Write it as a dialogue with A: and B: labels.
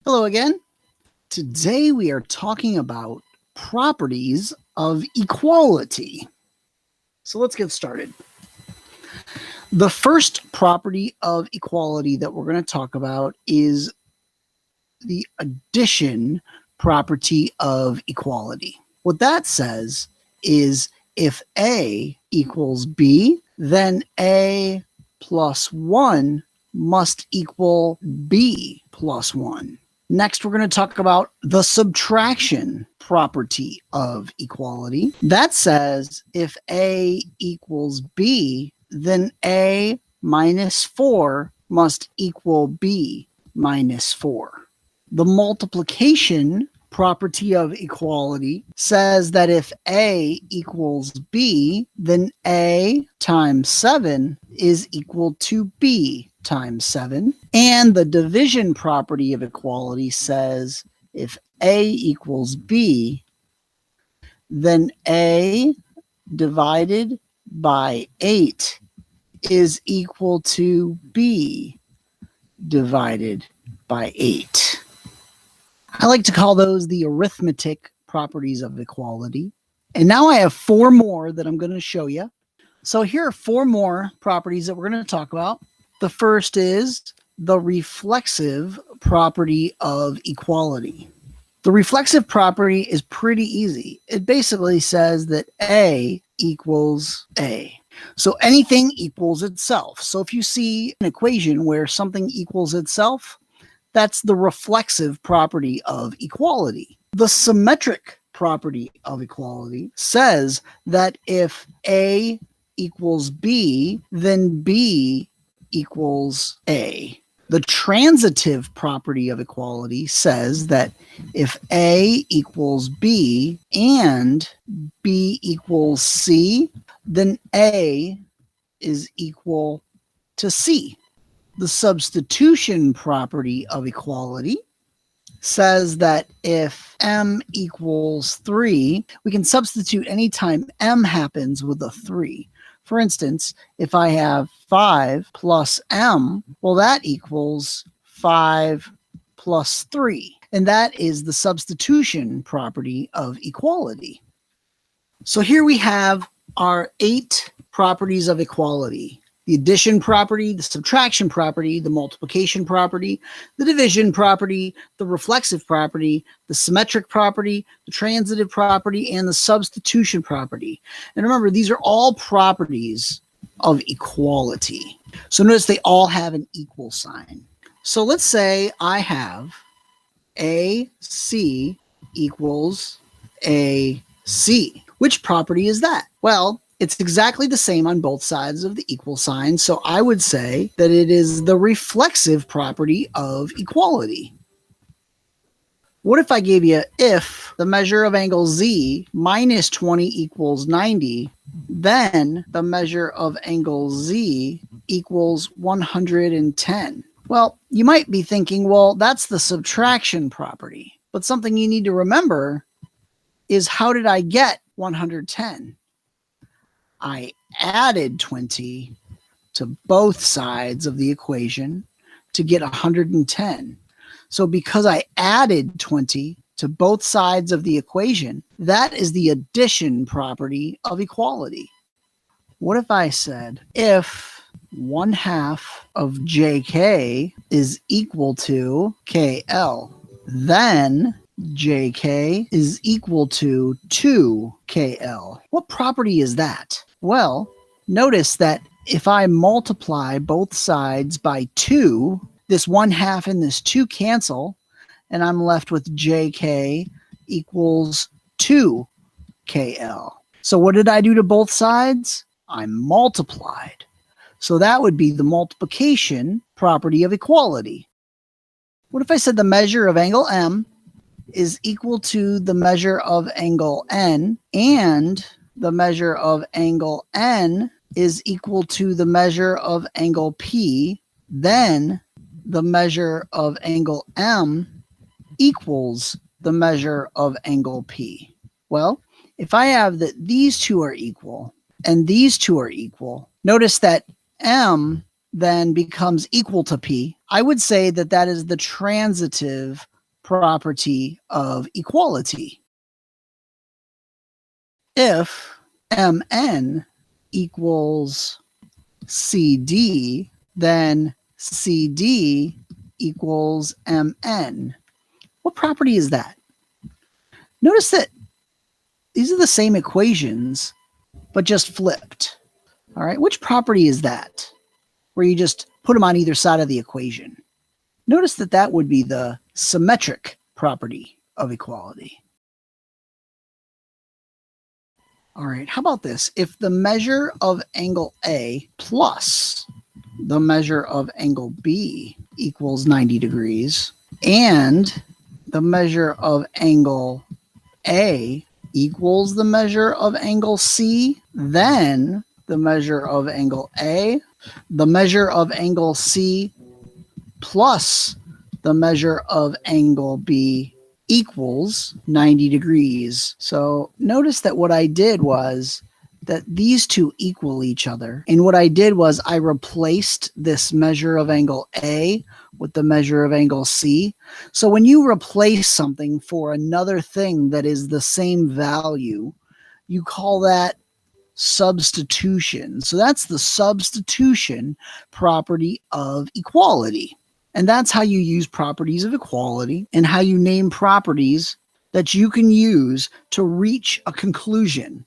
A: Hello again. Today we are talking about properties of equality. So let's get started. The first property of equality that we're going to talk about is the addition property of equality. What that says is if A equals B, then A plus 1 must equal B plus 1. Next, we're going to talk about the subtraction property of equality. That says if A equals B, then A minus 4 must equal B minus 4. The multiplication property of equality says that if A equals B, then A times 7 is equal to B times 7. And the division property of equality says if A equals B, then A divided by 8 is equal to B divided by 8. I like to call those the arithmetic properties of equality. And now I have 4 more that I'm going to show you. So here are 4 more properties that we're going to talk about. The first is the reflexive property of equality. The reflexive property is pretty easy. It basically says that A equals A. So anything equals itself. So if you see an equation where something equals itself, that's the reflexive property of equality. The symmetric property of equality says that if A equals B, then B equals A. The transitive property of equality says that if A equals B and B equals C, then A is equal to C. The substitution property of equality says that if M equals 3, we can substitute anytime M happens with a 3. For instance, if I have 5 plus M, well, that equals 5 plus 3. And that is the substitution property of equality. So here we have our 8 properties of equality. The addition property, the subtraction property, the multiplication property, the division property, the reflexive property, the symmetric property, the transitive property, and the substitution property. And remember, these are all properties of equality. So notice they all have an equal sign. So let's say I have AC equals AC. Which property is that? Well, it's exactly the same on both sides of the equal sign, so I would say that it is the reflexive property of equality. What if I gave you if the measure of angle Z minus 20 equals 90, then the measure of angle Z equals 110? Well, you might be thinking, well, that's the subtraction property. But something you need to remember is how did I get 110? I added 20 to both sides of the equation to get 110. So because I added 20 to both sides of the equation, that is the addition property of equality. What if I said, if 1/2 of JK is equal to KL, then JK is equal to 2KL. What property is that? Well, notice that if I multiply both sides by 2, this 1/2 and this 2 cancel, and I'm left with JK equals 2KL. So what did I do to both sides? I multiplied. So that would be the multiplication property of equality. What if I said the measure of angle M is equal to the measure of angle N, and the measure of angle N is equal to the measure of angle P, then the measure of angle M equals the measure of angle P. Well, if I have that these two are equal and these two are equal, notice that M then becomes equal to P, I would say that that is the transitive property of equality. If Mn equals CD, then CD equals Mn. What property is that? Notice that these are the same equations, but just flipped. All right, which property is that? Where you just put them on either side of the equation. Notice that that would be the symmetric property of equality. All right, how about this? If the measure of angle A plus the measure of angle B equals 90 degrees, and the measure of angle A equals the measure of angle C, then the measure of angle A, the measure of angle C plus the measure of angle B equals 90 degrees. So notice that what I did was that these two equal each other. And what I did was I replaced this measure of angle A with the measure of angle C. So when you replace something for another thing that is the same value, you call that substitution. So that's the substitution property of equality. And that's how you use properties of equality and how you name properties that you can use to reach a conclusion.